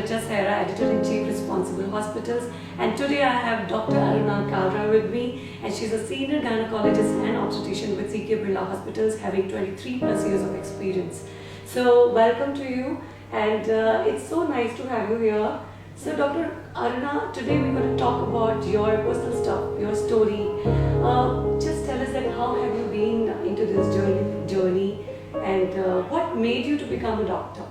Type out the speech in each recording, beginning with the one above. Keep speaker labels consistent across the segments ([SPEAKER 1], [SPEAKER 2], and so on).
[SPEAKER 1] Sahara, Editor-in-Chief, Responsible Hospitals, and today I have Dr.Aruna Kalra with me, and she's a senior gynecologist and obstetrician with CK Birla Hospitals, having 23 plus years of experience. So welcome to you, and it's so nice to have you here. So Dr. Aruna, today we're going to talk about your personal stuff, your story. Just tell us that how have you been into this journey and what made you to become a doctor?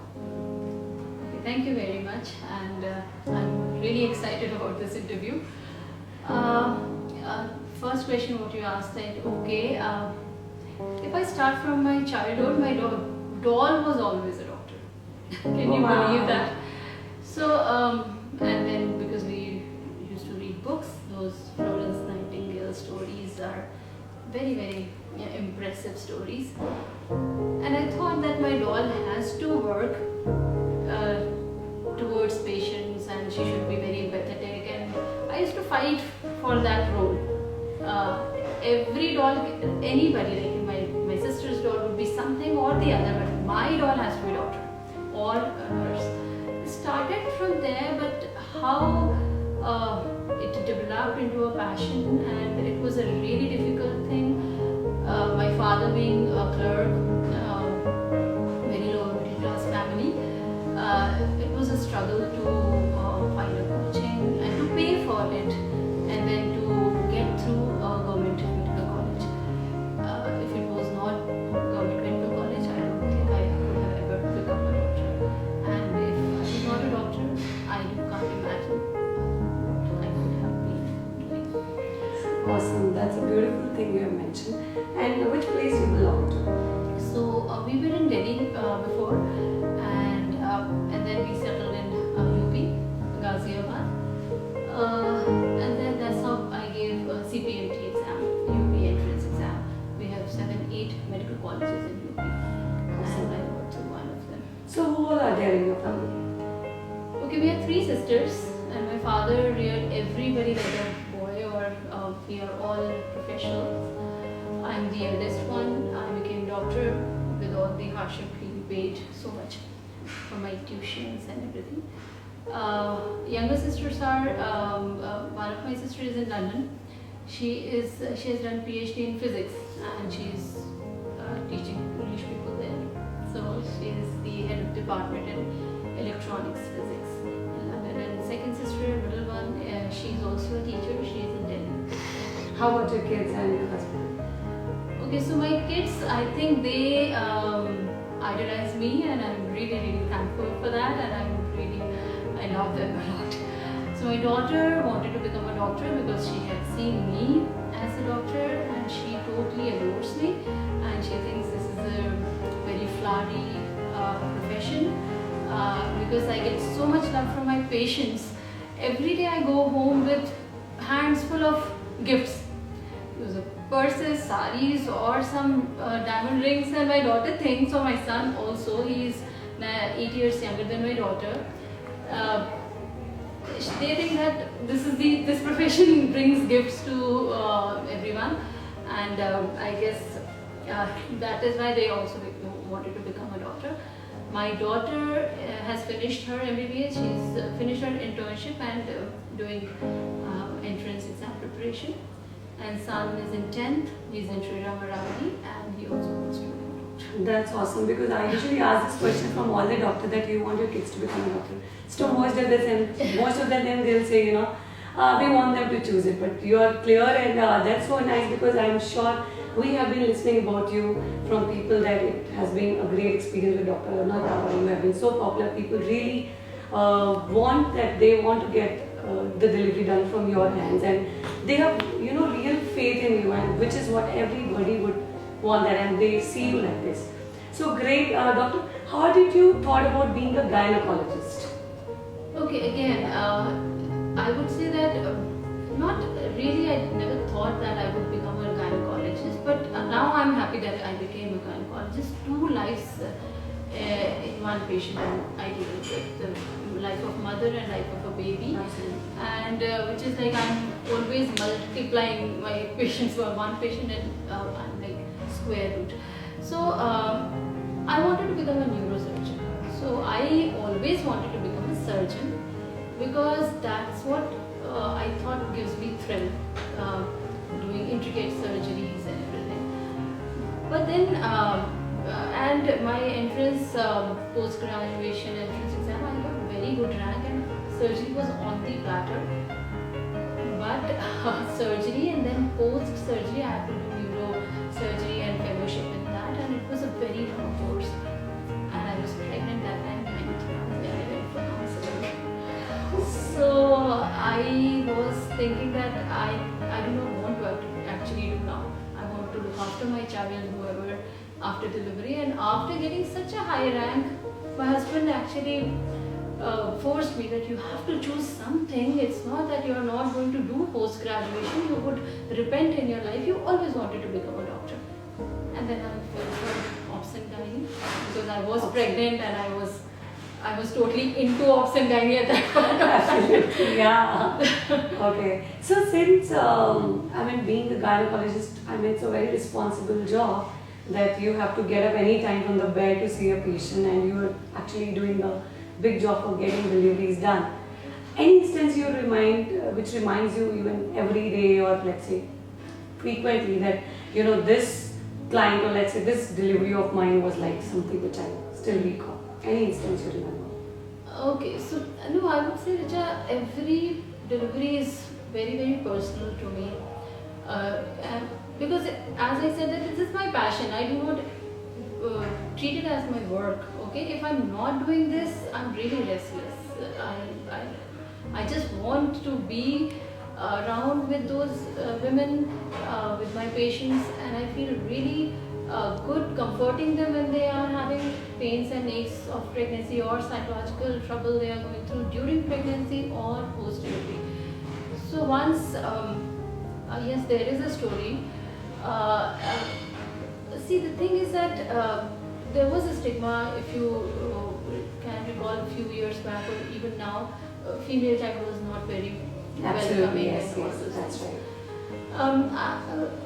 [SPEAKER 2] Thank you very much, and I'm really excited about this interview. First question what you asked, that okay, if I start from my childhood, my doll was always a doctor. Can you believe that? So, and then because we used to read books, those Florence Nightingale stories are very, very impressive stories. And I thought that my doll has to work towards patients, and she should be very empathetic, and I used to fight for that role. Every doll, anybody, like my sister's doll would be something or the other, but my doll has to be a doctor or a nurse. It started from there, but how it developed into a passion, and it was a really difficult thing. My father being a clerk, very lower middle class family, it was a struggle to find a coaching and to pay for it, and then to get through a government medical college. If it was not government medical college, I don't think I would have ever become a doctor. And if I was not a doctor, I can't imagine what I could have been doing.
[SPEAKER 1] Awesome, that's a beautiful thing you have mentioned. And which place you belong to?
[SPEAKER 2] So we were in Delhi before, and then we settled in UP, Ghaziabad, and then that's how I gave CPMT exam, UP entrance exam. We have 7-8 medical colleges in UP, and I got to one of them.
[SPEAKER 1] So who all are there in your family?
[SPEAKER 2] Okay, we have 3 sisters, and my father reared everybody like a boy, or we are all professionals. I'm the eldest one. I became doctor with all the hardship he paid so much for my tuitions and everything. Younger sisters are, one of my sisters is in London. She has done PhD in physics, and she's teaching English people there. So she is the head of department in electronics physics in London. And second sister, middle one, she's also a teacher. She's in Delhi.
[SPEAKER 1] How about your kids and your husband?
[SPEAKER 2] Okay, so my kids, I think they idolize me, and I'm really, really thankful for that, and I love them a lot. So my daughter wanted to become a doctor because she had seen me as a doctor, and she totally adores me, and she thinks this is a very flowery profession, because I get so much love from my patients. Every day I go home with hands full of gifts. Purses, saris, or some diamond rings, and my daughter thinks, or my son also, he is 8 years younger than my daughter. They think that this profession brings gifts to everyone, and I guess that is why they also wanted to become a doctor. My daughter has finished her MBBS. She's finished her internship and doing entrance exam preparation. And son is in 10th, he's in Sri Ramaravali, and he also wants to become a doctor.
[SPEAKER 1] That's awesome, because I usually ask this question from all the doctors, that you want your kids to become a doctor. So most of them they'll say, we want them to choose it, but you are clear, and that's so nice, because I'm sure we have been listening about you from people that it has been a great experience with Dr. Aruna Kalra. You have been so popular, people really want to get the delivery done from your hands, and they have real faith in you, and which is what everybody would want, that, and they see you like this. So great. Doctor, how did you thought about being a gynecologist?
[SPEAKER 2] Okay, again, I would say that not really, I never thought that I would become a gynecologist, but now I'm happy that I became a gynecologist. 2 lives in one patient, I deal with the life of mother and life of a baby, and which is like I'm always multiplying my patients for one patient, and I'm like square root. So I wanted to become a neurosurgeon. So I always wanted to become a surgeon, because that's what I thought gives me thrill, doing intricate surgeries and everything. But then, and my entrance, post-graduation entrance exam, I got very good rank and surgery was on the platter. But surgery and then post-surgery, I had to do neuro surgery and fellowship in that, and it was a very long course. And I was pregnant that time, when I went for counseling. So I was thinking that I do not want to actually do now. I want to look after my child, whoever, after delivery. And after getting such a high rank, my husband actually forced me that you have to choose something. It's not that you are not going to do post-graduation. You would repent in your life. You always wanted to become a doctor. And then I fell for obs and gynae because I was pregnant and I was totally into obs and gynae at that point.
[SPEAKER 1] Absolutely, yeah. Okay. So since, being a gynecologist, it's a very responsible job that you have to get up any time from the bed to see a patient, and you are actually doing a big job for getting deliveries done. Any instance which reminds you even every day or let's say frequently that, this client or let's say this delivery of mine was like something which I still recall. Any instance you remember?
[SPEAKER 2] Okay, so no, I would say, Richa, every delivery is very, very personal to me. And because as I said, that this is my passion. I do not treat it as my work. Okay, if I'm not doing this, I'm really restless. I just want to be around with those women, with my patients, and I feel really good comforting them when they are having pains and aches of pregnancy or psychological trouble they are going through during pregnancy or post-delivery. So once, yes, there is a story. See, the thing is that there was a stigma, if you can recall a few years back or even now, female child was not very welcoming.
[SPEAKER 1] Yes, that's right.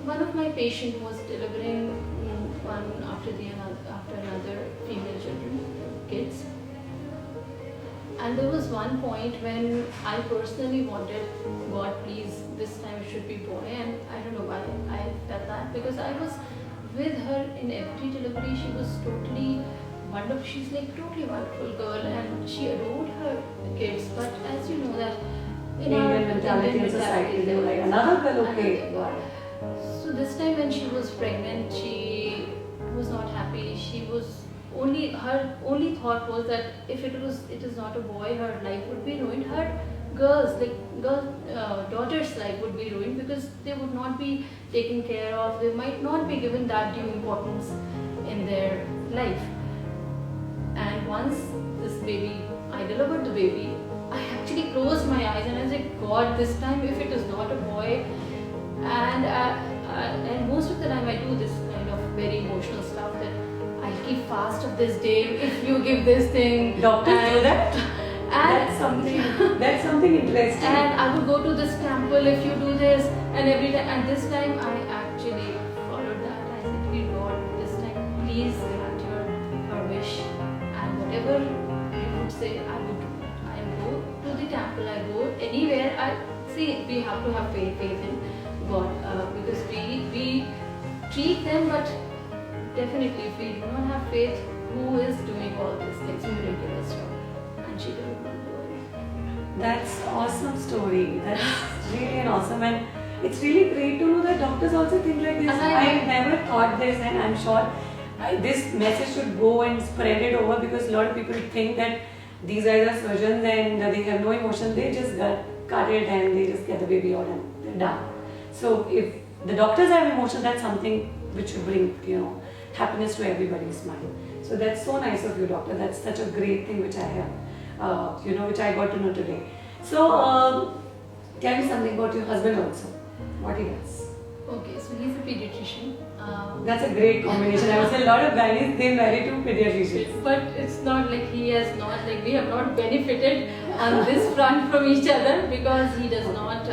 [SPEAKER 2] One of my patients was delivering one after another female kids. And there was one point when I personally wanted, God, please, this time it should be boy. And I don't know why I felt that, because I was with her in every delivery. She was totally wonderful. She's like totally wonderful girl, and she adored her kids. But as you know that in our
[SPEAKER 1] Indian mentality in society, they were like, another girl, okay.
[SPEAKER 2] So this time when she was pregnant, she was not happy. She was her only thought was that if it is not a boy, her life would be ruined. Her daughter's life would be ruined because they would not be taken care of. They might not be given that due importance in their life. And once I delivered the baby, I actually closed my eyes and I was like, God, this time if it is not a boy, and most of the time I do this kind of very emotional stuff that I keep fast of this day if you give this thing.
[SPEAKER 1] Doctors do that?
[SPEAKER 2] And
[SPEAKER 1] that's something interesting.
[SPEAKER 2] And I would go to this temple if you do this, and every time. And this time I actually followed that. I said, dear God, this time please grant her wish, and whatever you would say, I would do. I go to the temple. I go anywhere. We have to have faith in God, because we treat them, but definitely if we do not have faith, who is doing all these things miraculous stuff? And she didn't want to do it.
[SPEAKER 1] That's awesome story. That's really an awesome, and it's really great to know that doctors also think like this. I never thought this, and I'm sure this message should go and spread it over, because a lot of people think that these guys are surgeons and they have no emotion. They just cut it and they just get the baby out and they're done. So if the doctors have emotion, that's something which will bring happiness to everybody's mind. So that's so nice of you, doctor. That's such a great thing which I have, which I got to know today. So tell me something about your husband also. What he does?
[SPEAKER 2] Okay, so he's a pediatrician.
[SPEAKER 1] That's a great combination. I would say a lot of guys, they marry to pediatricians.
[SPEAKER 2] But it's not like we have not benefited on this front from each other, because he does not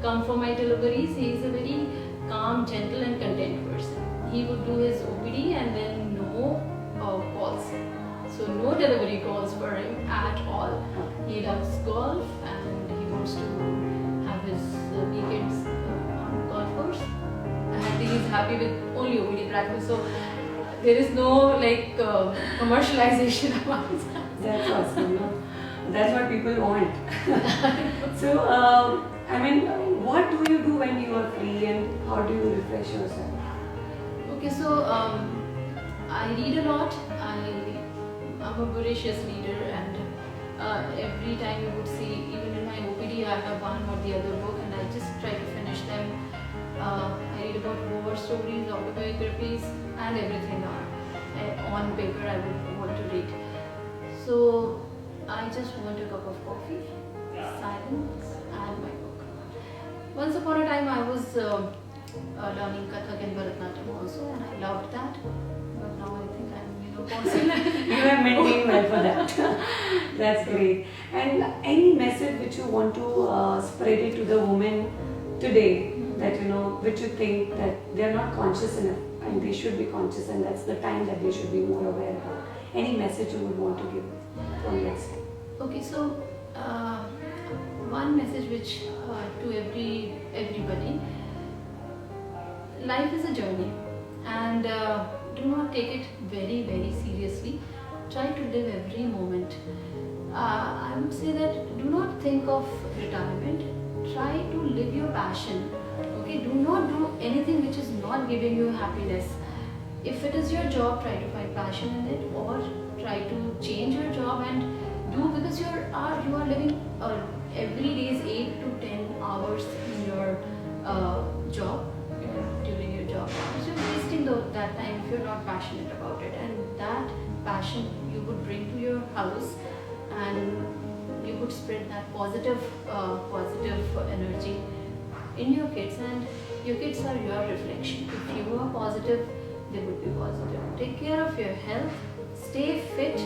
[SPEAKER 2] come for my deliveries. He is a very calm, gentle and content person. He would do his OPD and then no calls. So no delivery calls for him at all. He loves golf and he wants to have his weekends on golf course. And he's happy with only OPD practice. So there is no like commercialization about that.
[SPEAKER 1] That's awesome. No? That's what people want. So, I mean, what do you do when you are free and how do you refresh yourself?
[SPEAKER 2] Okay, so I read a lot. I'm a voracious reader, and every time you would see, even in my OPD, I have one or the other book, and I just try to finish them. I read about war stories, autobiographies, and everything on paper I would want to read. So I just want a cup of coffee, silence, and my book. Once upon a time, I was learning Kathak and Bharatanatyam also, and I loved that. But now I think I'm, pausing.
[SPEAKER 1] You have maintained well for that. That's great. And any message which you want to spread it to the women today, that which you think that they are not conscious enough and they should be conscious, and that's the time that they should be more aware about. Any message you would want to give from your side?
[SPEAKER 2] Okay, so one message which to everybody, life is a journey, and do not take it very, very seriously. Try to live every moment. I would say that do not think of retirement. Try to live your passion. Okay, do not do anything which is not giving you happiness. If it is your job, try to find passion in it, or try to change your job and do, because you are living every day is 8 to 10 hours in your job, during your job. So you're wasting that time if you're not passionate about it, and that passion you would bring to your house, and you would spread that positive energy in your kids, and your kids are your reflection. If you are positive, they would be positive. Take care of your health, stay fit.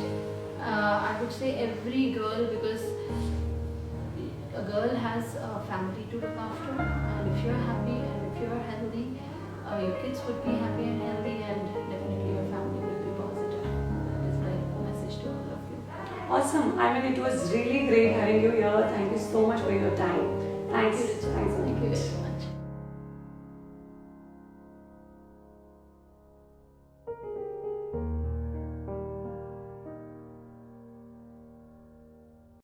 [SPEAKER 2] I would say every girl, because a girl has a family to look after, and if you're happy and if you're healthy, your kids would be happy and healthy, and definitely your family will be positive. That is my message to all of you.
[SPEAKER 1] Awesome. I mean, it was really great having you here. Thank you so much for your time. Thanks. Thanks.
[SPEAKER 2] Thank you very much.